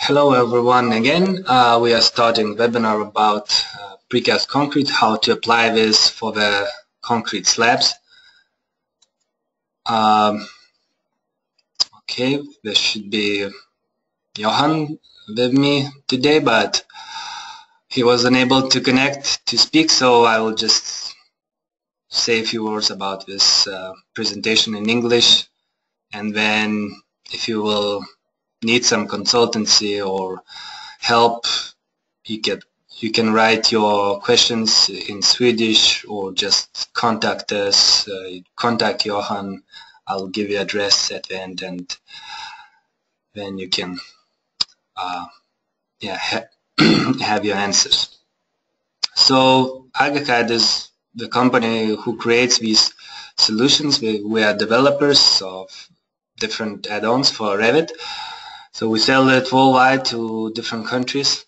Hello everyone again. We are starting webinar about precast concrete, how to apply this for the concrete slabs. Okay, there should be Johan with me today, but he was unable to connect to speak, so I will just say a few words about this presentation in English, and then if you will need some consultancy or help, you can write your questions in Swedish or just contact us, contact Johan. I'll give you address at the end, and then you can have your answers. So ArchiCAD is the company who creates these solutions. We are developers of different add-ons for Revit. So we sell it worldwide to different countries,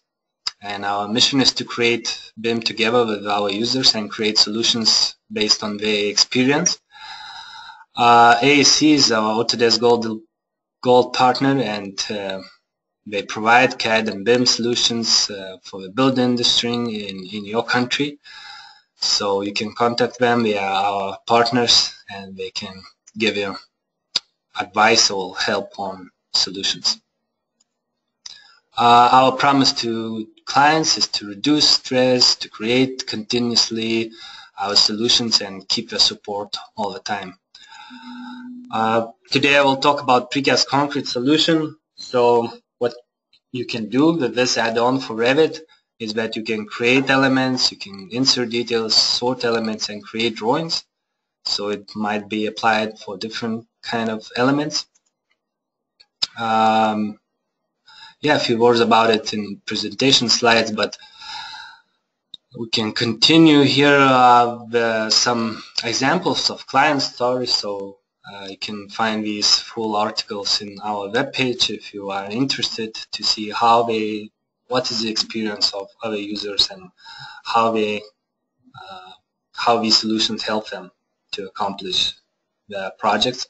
and our mission is to create BIM together with our users and create solutions based on their experience. AAC is our Autodesk Gold partner, and they provide CAD and BIM solutions for the building industry in your country. So you can contact them. They are our partners, and they can give you advice or help on solutions. Our promise to clients is to reduce stress, to create continuously our solutions and keep the support all the time. Today I will talk about precast concrete solution. So what you can do with this add-on for Revit is that you can create elements, you can insert details, sort elements, and create drawings. So it might be applied for different kind of elements. A few words about it in presentation slides, but we can continue here some examples of client stories. So you can find these full articles in our webpage if you are interested to see what is the experience of other users and how these solutions help them to accomplish the projects.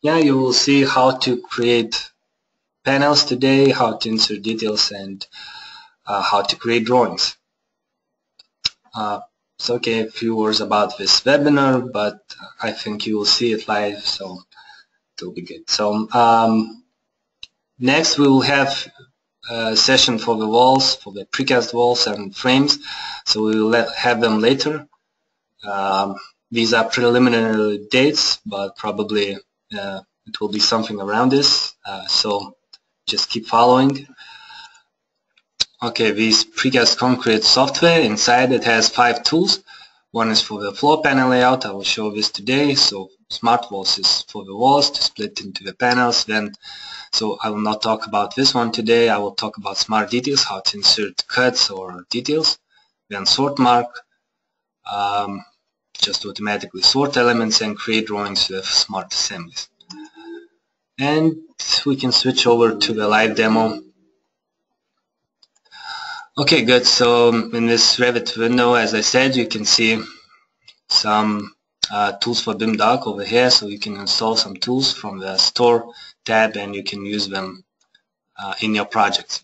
You will see how to create panels today, how to insert details, and how to create drawings. A few words about this webinar, but I think you will see it live, so it will be good. So next we will have a session for the walls, for the precast walls and frames, so we will have them later. These are preliminary dates, but probably it will be something around this, so just keep following. Okay, this precast concrete software, inside it has 5 tools. One is for the floor panel layout. I will show this today. So smart walls is for the walls to split into the panels. So I will not talk about this one today. I will talk about smart details, how to insert cuts or details. Then sort mark, just automatically sort elements and create drawings with smart assemblies. And we can switch over to the live demo. Okay, good. So in this Revit window, as I said, you can see some tools for BIM doc over here. So you can install some tools from the store tab and you can use them in your projects.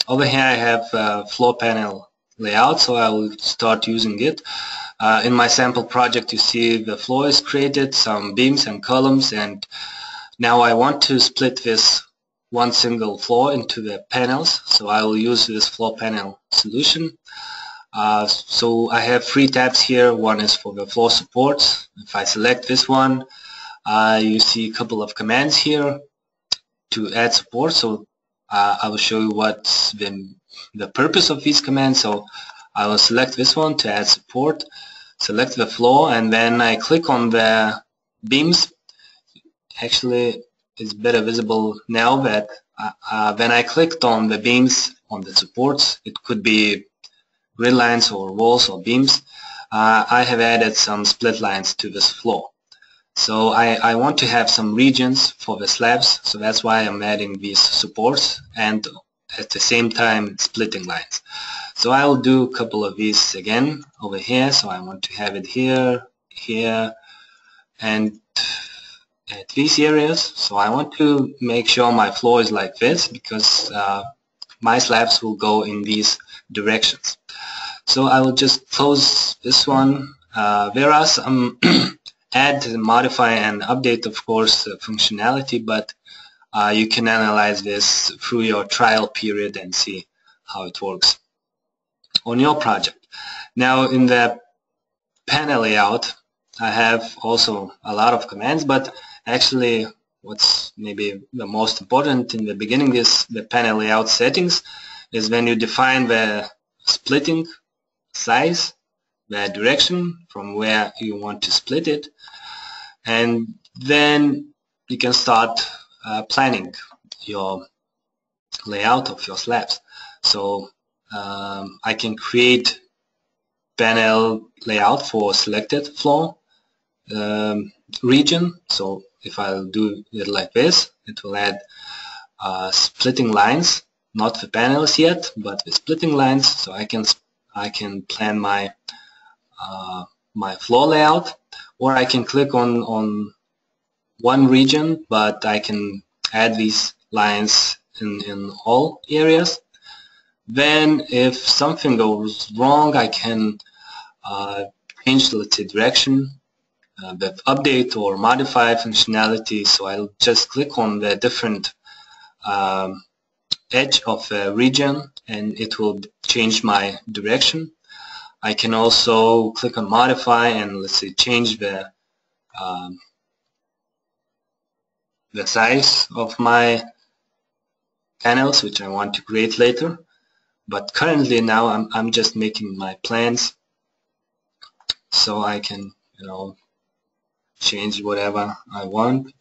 Over here I have a floor panel layout, so I will start using it. In my sample project you see the floor is created, some beams and columns, and now I want to split this one single floor into the panels, so I will use this floor panel solution. So I have 3 tabs here. One is for the floor supports. If I select this one, you see a couple of commands here to add support. So I will show you what's the purpose of these commands. So I will select this one to add support, select the floor, and then I click on the beams. Actually, it's better visible now that when I clicked on the beams, on the supports, it could be grid lines or walls or beams, I have added some split lines to this floor. So I want to have some regions for the slabs, so that's why I'm adding these supports and at the same time splitting lines. So I will do a couple of these again over here. So I want to have it here, here, and at these areas. So I want to make sure my floor is like this because my slabs will go in these directions. So I will just close this one. Whereas add, modify, and update, of course, functionality, but you can analyze this through your trial period and see how it works on your project. Now in the panel layout, I have also a lot of commands, but actually what's maybe the most important in the beginning is the panel layout settings, is when you define the splitting size, the direction from where you want to split it, and then you can start planning your layout of your slabs. So I can create panel layout for selected floor region. So if I'll do it like this, it will add splitting lines, not the panels yet, but the splitting lines. So I can plan my my floor layout, or I can click on one region, but I can add these lines in all areas. Then if something goes wrong, I can change, let's say, direction with update or modify functionality. So I'll just click on the different edge of the region and it will change my direction. I can also click on modify and, let's say, change the size of my panels, which I want to create later. But currently now I'm just making my plans, so I can, you know, change whatever I want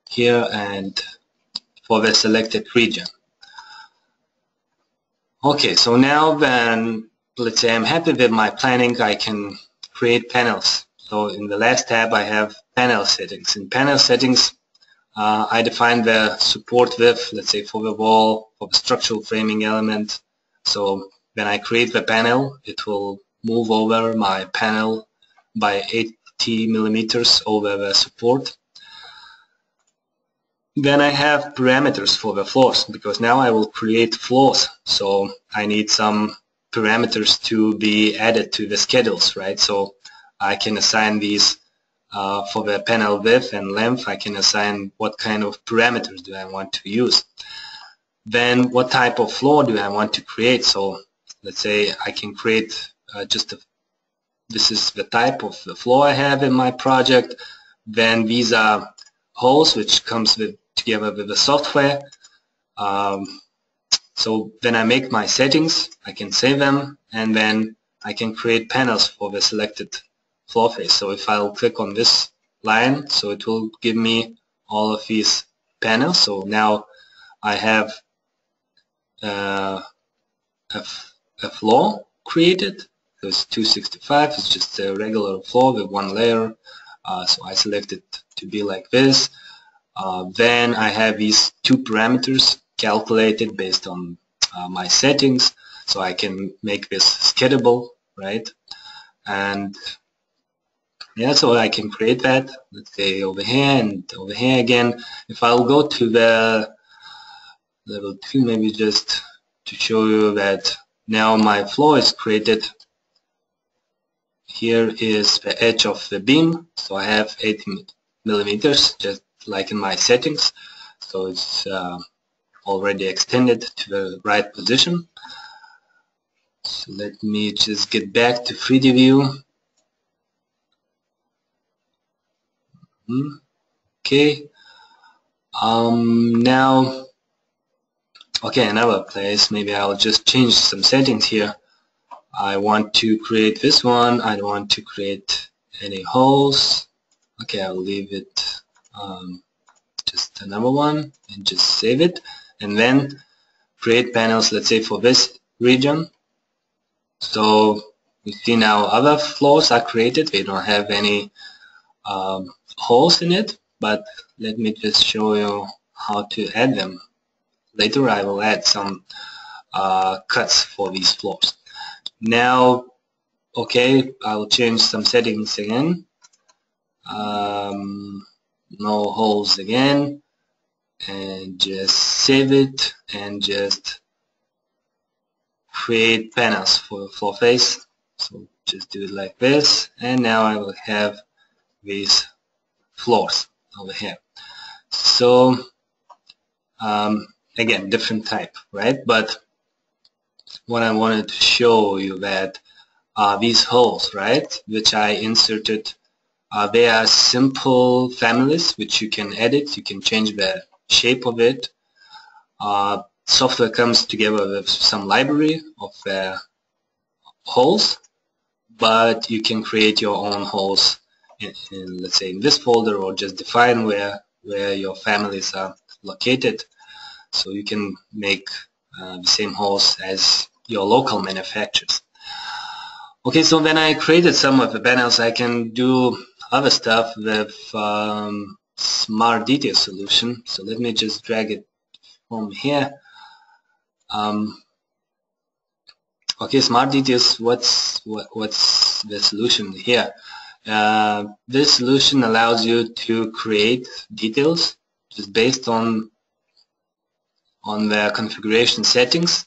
here and for the selected region. Okay, so now then, let's say I'm happy with my planning, I can create panels. So in the last tab I have panel settings. In panel settings I define the support width, let's say, for the wall, for the structural framing element. So when I create the panel, it will move over my panel by 80 millimeters over the support. Then I have parameters for the floors, because now I will create floors. So I need some parameters to be added to the schedules, right? So I can assign these for the panel width and length. I can assign what kind of parameters do I want to use. Then what type of floor do I want to create? So let's say I can create this is the type of the floor I have in my project. Then these are holes which comes together with the software. So then I make my settings, I can save them, and then I can create panels for the selected floor face. So if I'll click on this line, so it will give me all of these panels. So now I have a floor created. It's 265, it's just a regular floor with one layer. So I select it to be like this. Then I have these two parameters calculated based on my settings, so I can make this schedulable, right? And yeah, so I can create that, let's say over here and over here again. If I'll go to the level 2, maybe just to show you that now my floor is created. Here is the edge of the beam, so I have 80 millimeters, just like in my settings. So it's already extended to the right position. So let me just get back to 3D view. Okay. Now, okay, another place. Maybe I'll just change some settings here. I want to create this one. I don't want to create any holes. Okay, I'll leave it just another one and just save it. And then create panels, let's say, for this region. So you see now other floors are created. They don't have any holes in it, but let me just show you how to add them. Later I will add some cuts for these floors. Now, okay, I'll change some settings again. no holes again, and just save it and just create panels for the floor face. So just do it like this, and now I will have these floors over here. So again, different type, right? But what I wanted to show you that these holes, right, which I inserted, they are simple families which you can edit. You can change the shape of it. Software comes together with some library of holes, but you can create your own holes in, let's say, in this folder, or just define where your families are located. So you can make the same holes as your local manufacturers. Okay, so when I created some of the panels, I can do other stuff with Smart Detail solution. So let me just drag it from here. Okay, Smart Details, what's the solution here? This solution allows you to create details just based on the configuration settings.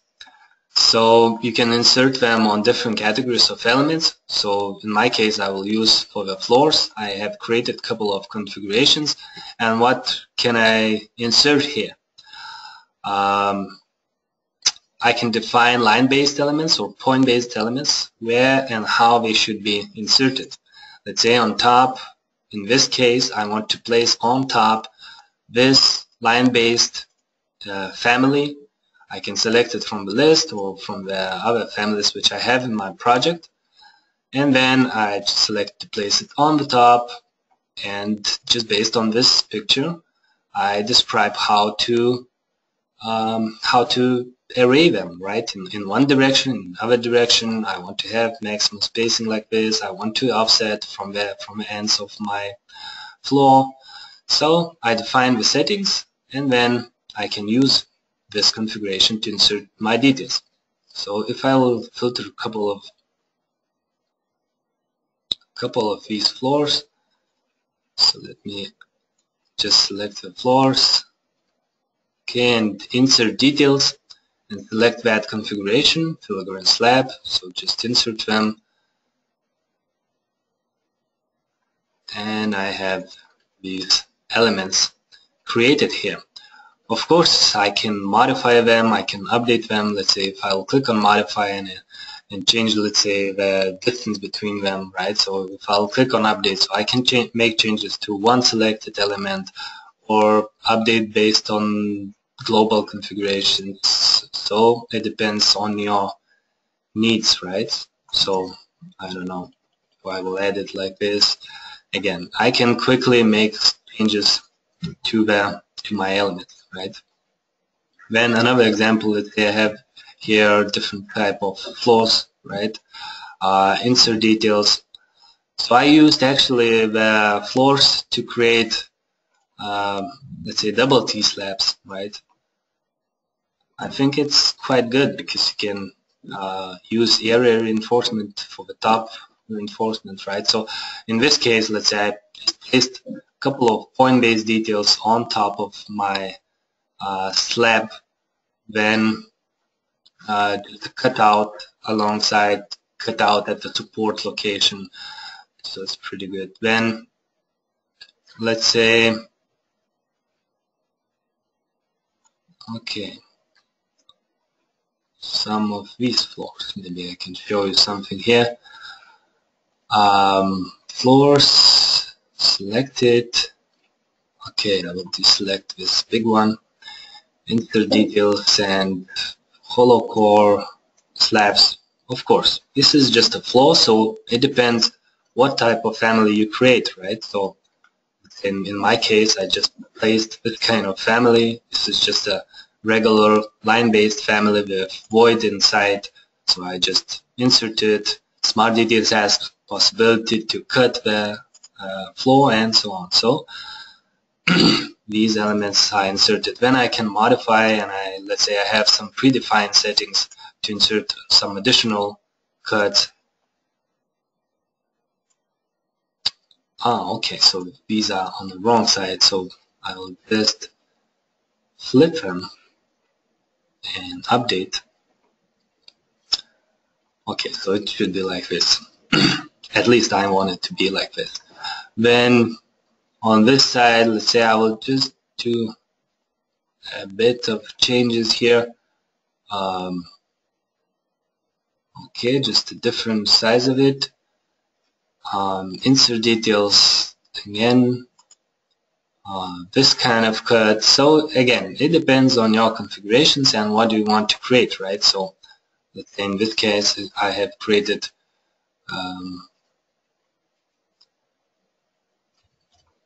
So you can insert them on different categories of elements. So in my case, I will use for the floors. I have created a couple of configurations, and what can I insert here? I can define line-based elements or point-based elements, where and how they should be inserted. Let's say on top, in this case, I want to place on top this line-based family. I can select it from the list or from the other families which I have in my project, and then I select to place it on the top, and just based on this picture I describe how to array them, right, in one direction, in another direction. I want to have maximum spacing like this. I want to offset from the ends of my floor. So I define the settings, and then I can use this configuration to insert my details. So if I will filter a couple of these floors, so let me just select the floors, okay, and insert details, and select that configuration, filigree slab. So just insert them, and I have these elements created here. Of course, I can modify them, I can update them. Let's say if I will click on modify and change, let's say, the distance between them, right? So if I'll click on update, so I can make changes to one selected element, or update based on global configurations. So it depends on your needs, right? So I don't know, if I will add it like this. Again, I can quickly make changes to my elements, right? Then another example, let's say I have here different type of floors, right? Insert details. So I used actually the floors to create, let's say, double T slabs, right? I think it's quite good because you can use area reinforcement for the top reinforcement, right? So in this case, let's say I just placed a couple of point-based details on top of my slab, then cut out alongside, cut out at the support location. So it's pretty good. Then let's say, okay, some of these floors, maybe I can show you something here. Floors selected. Okay, I will deselect this big one. Insert details and hollow core slabs. Of course, this is just a floor, so it depends what type of family you create, right? So in my case, I just placed this kind of family. This is just a regular line-based family with void inside, so I just inserted. Smart Details has possibility to cut the floor and so on. So these elements are inserted. Then I can modify, and let's say I have some predefined settings to insert some additional cuts. Okay, so these are on the wrong side, so I will just flip them and update. Okay, so it should be like this. At least I want it to be like this. Then on this side, let's say I will just do a bit of changes here. Okay, just a different size of it. Insert details again. This kind of cut. So again, it depends on your configurations and what you want to create, right? So let's say in this case, I have created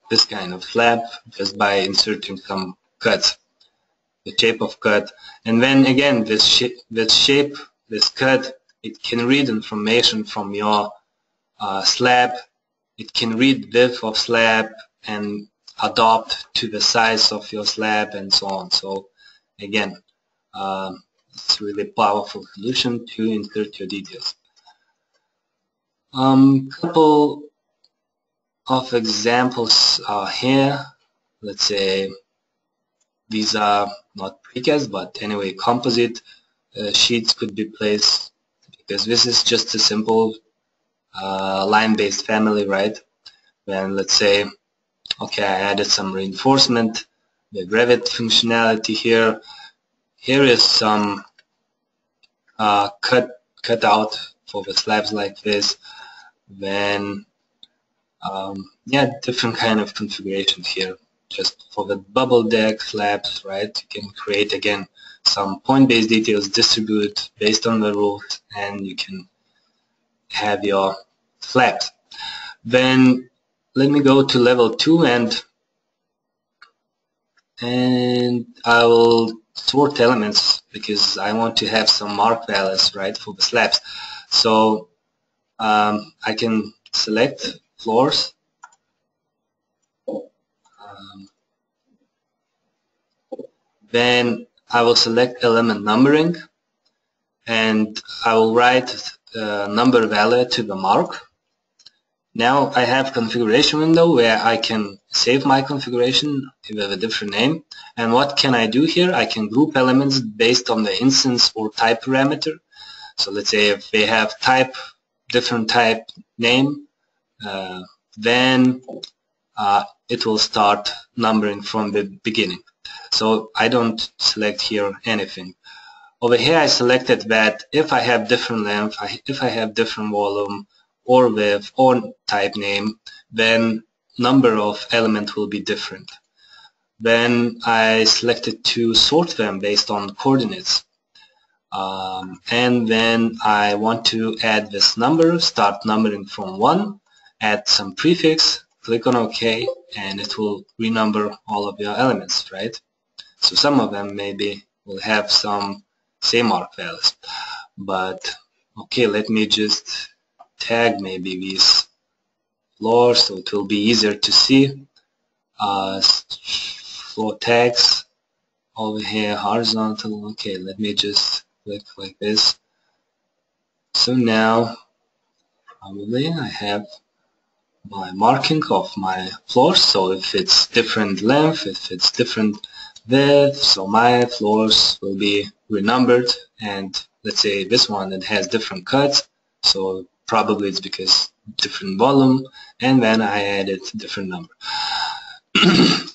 this kind of slab just by inserting some cuts, the shape of cut, and then again this shape, this cut, it can read information from your slab. It can read width of slab and adapt to the size of your slab and so on. So again, it's a really powerful solution to insert your details. Couple of examples are here. Let's say these are not precast, but anyway, composite sheets could be placed, because this is just a simple line-based family, right? Then let's say, okay, I added some reinforcement with Revit functionality here. Here is some cut out for the slabs like this. Then yeah, different kind of configurations here. Just for the bubble deck slabs, right? You can create again some point-based details, distribute based on the rules, and you can have your slabs. Then let me go to level 2 and I will sort elements, because I want to have some mark values, right, for the slabs. So I can select floors, then I will select element numbering, and I will write number value to the mark. Now I have configuration window where I can save my configuration with a different name. And what can I do here? I can group elements based on the instance or type parameter. So let's say if they have type, different type name, then it will start numbering from the beginning. So I don't select here anything. Over here I selected that if I have different length, if I have different volume or width or type name, then number of element will be different. Then I selected to sort them based on coordinates. And then I want to add this number, start numbering from 1, add some prefix, click on OK, and it will renumber all of your elements, right? So some of them maybe will have some same mark values. But okay, let me just tag maybe these floors so it will be easier to see. Floor tags over here, horizontal. Okay, let me just click like this. So now probably I have my marking of my floors. So if it's different length, if it's different width, so my floors will be renumbered. And let's say this one that has different cuts, so probably it's because different volume, and then I added different number.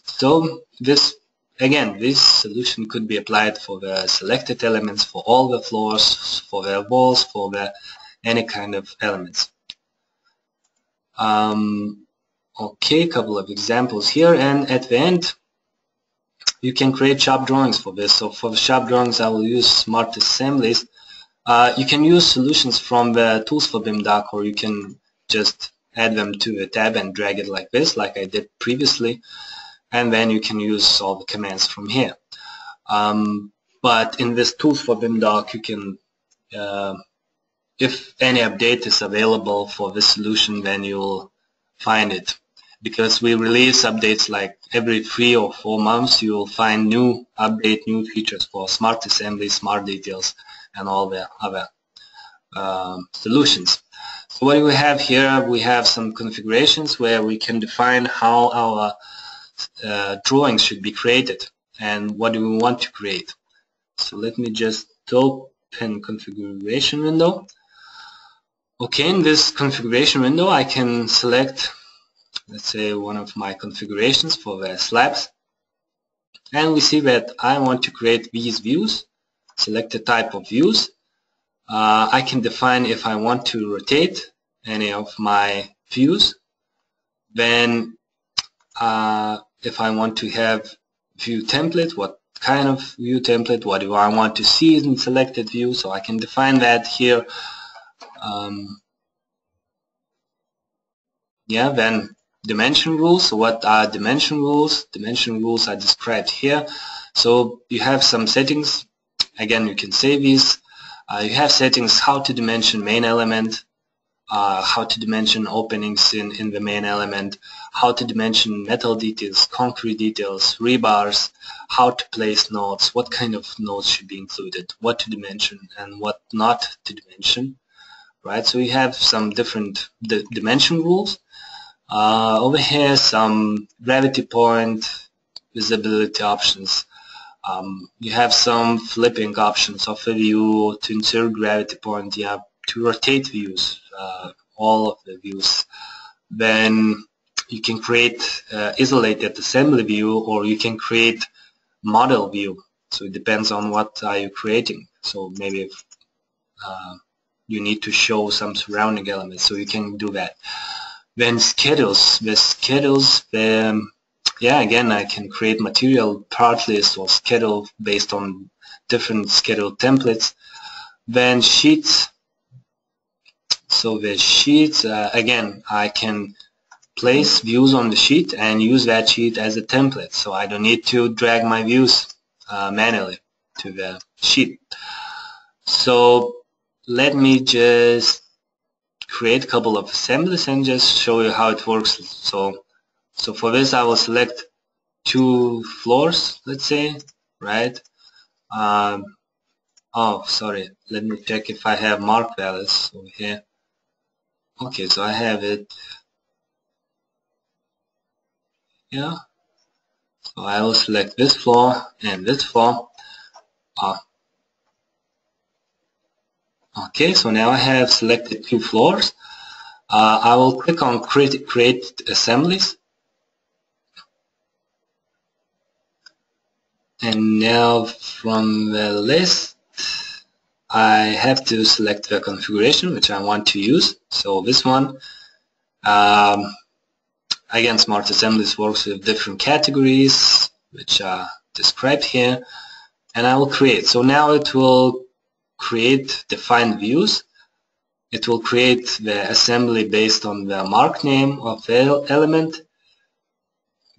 So this, again, this solution could be applied for the selected elements, for all the floors, for the walls, for the any kind of elements. Okay, couple of examples here, and at the end you can create shop drawings for this. So for the shop drawings I will use smart assemblies. You can use solutions from the tools for BIM doc, or you can just add them to a tab and drag it like this, like I did previously, and then you can use all the commands from here. But in this tools for BIM doc, you can, if any update is available for this solution, then you'll find it. Because we release updates like every 3 or 4 months, you will find new update, new features for smart assembly, smart details, and all the other solutions. So what do we have here? We have some configurations where we can define how our drawings should be created and what do we want to create. So let me just open configuration window. Okay, in this configuration window I can select, let's say, one of my configurations for the slabs, and we see that I want to create these views. Select the type of views. I can define if I want to rotate any of my views. Then if I want to have view template, what kind of view template, what do I want to see in selected view, so I can define that here. Yeah, then dimension rules. So what are dimension rules? Dimension rules are described here. So you have some settings. Again, you can save these. You have settings how to dimension main element, how to dimension openings in the main element, how to dimension metal details, concrete details, rebars, how to place nodes, what kind of nodes should be included, what to dimension and what not to dimension. Right, so we have some different dimension rules. Over here, some gravity point, visibility options. You have some flipping options of a view to insert gravity point. You have to rotate views, all of the views. Then you can create isolated assembly view, or you can create model view. So it depends on what are you creating. So maybe if, you need to show some surrounding elements, so you can do that. Then schedules, yeah, again, I can create material part list or schedule based on different schedule templates. Then sheets. So the sheets, again, I can place views on the sheet and use that sheet as a template. So I don't need to drag my views manually to the sheet. So let me just create a couple of assemblies and just show you how it works. So for this I will select 2 floors, let's say, right? Oh, sorry, let me check if I have mark values over here. Okay, so I have it. Yeah. So I will select this floor and this floor. Okay, so now I have selected 2 floors. I will click on create assemblies. And now from the list, I have to select the configuration which I want to use. So this one, again, Smart Assemblies works with different categories which are described here. And I will create. So now it will create defined views. It will create the assembly based on the mark name of the element.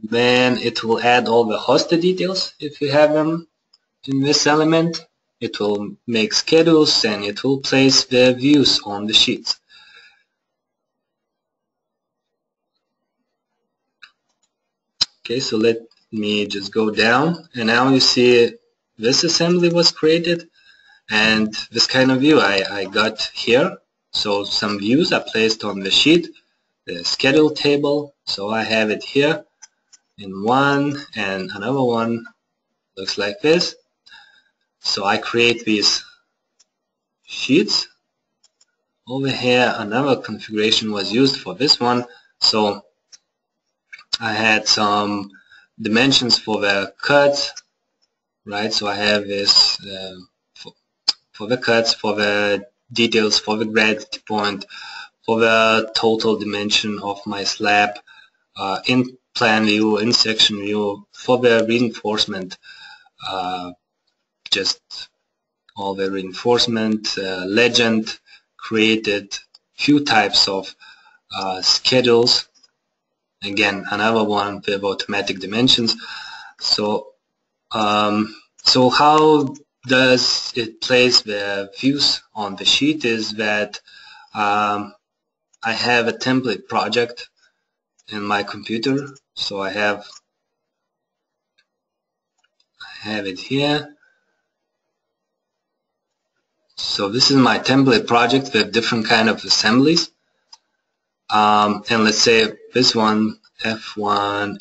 Then it will add all the hosted details if you have them in this element. It will make schedules and it will place the views on the sheets. Okay, so let me just go down, and now you see this assembly was created and this kind of view I got here. So some views are placed on the sheet, the schedule table. So I have it here in one, and another one looks like this. So I create these sheets. Over here another configuration was used for this one. So I had some dimensions for the cuts, right? So I have this for the cuts, for the details, for the gravity point, for the total dimension of my slab, in plan view, in section view, for the reinforcement, just all the reinforcement, legend, created few types of schedules. Again, another one with automatic dimensions. So so how does it place the views on the sheet is that I have a template project in my computer. So I have it here. So this is my template project with different kind of assemblies. and let's say this one, F1,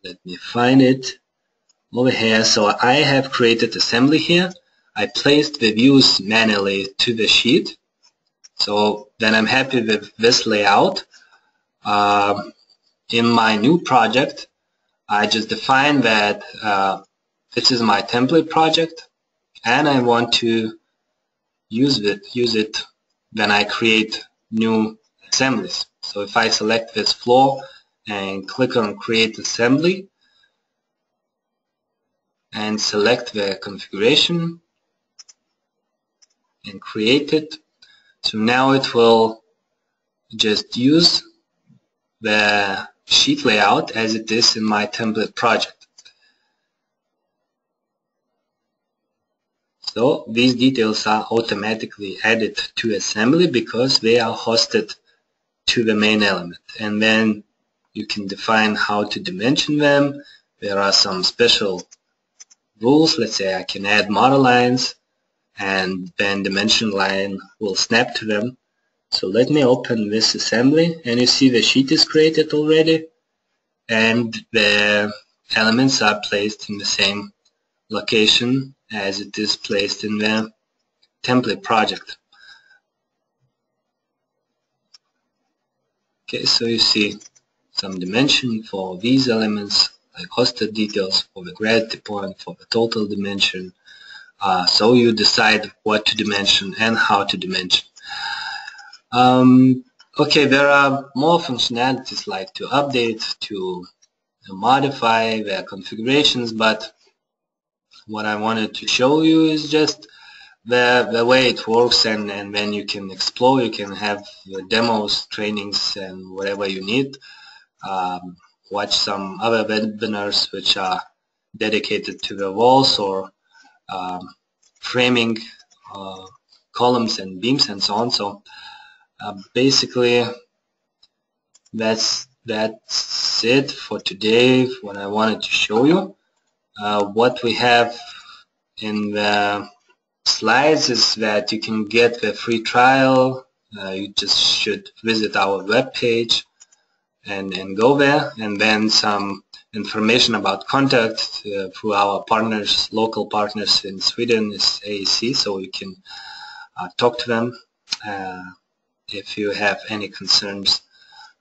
let me find it over here. So I have created assembly here. I placed the views manually to the sheet. So then I'm happy with this layout. In my new project, I just define that this is my template project, and I want to use it when I create new assemblies. So if I select this floor and click on create assembly and select the configuration and create it, so now it will just use the sheet layout as it is in my template project. So these details are automatically added to assembly because they are hosted to the main element, and then you can define how to dimension them. There are some special rules. Let's say I can add model lines, and then dimension line will snap to them. So let me open this assembly, and you see the sheet is created already, and the elements are placed in the same location as it is placed in the template project. Okay, so you see some dimension for these elements, like hosted details for the gravity point, for the total dimension. So you decide what to dimension and how to dimension. Okay, there are more functionalities like to update, to modify their configurations, but what I wanted to show you is just the way it works, and then you can explore, you can have demos, trainings, and whatever you need. Watch some other webinars which are dedicated to the walls or framing columns and beams and so on. So basically that's it for today, what I wanted to show you. What we have in the slides is that you can get the free trial. You just should visit our web page and go there, and then some information about contact through our partners, local partners in Sweden is AEC, so you can talk to them if you have any concerns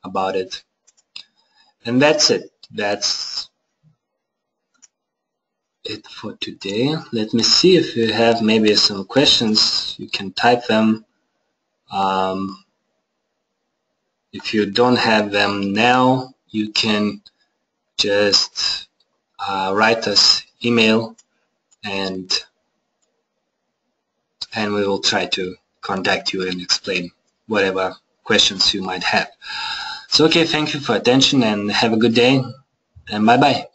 about it. And that's it. That's it for today. Let me see if you have maybe some questions. You can type them. If you don't have them now, you can just write us email, and we will try to contact you and explain whatever questions you might have. So okay, thank you for attention and have a good day, and bye bye.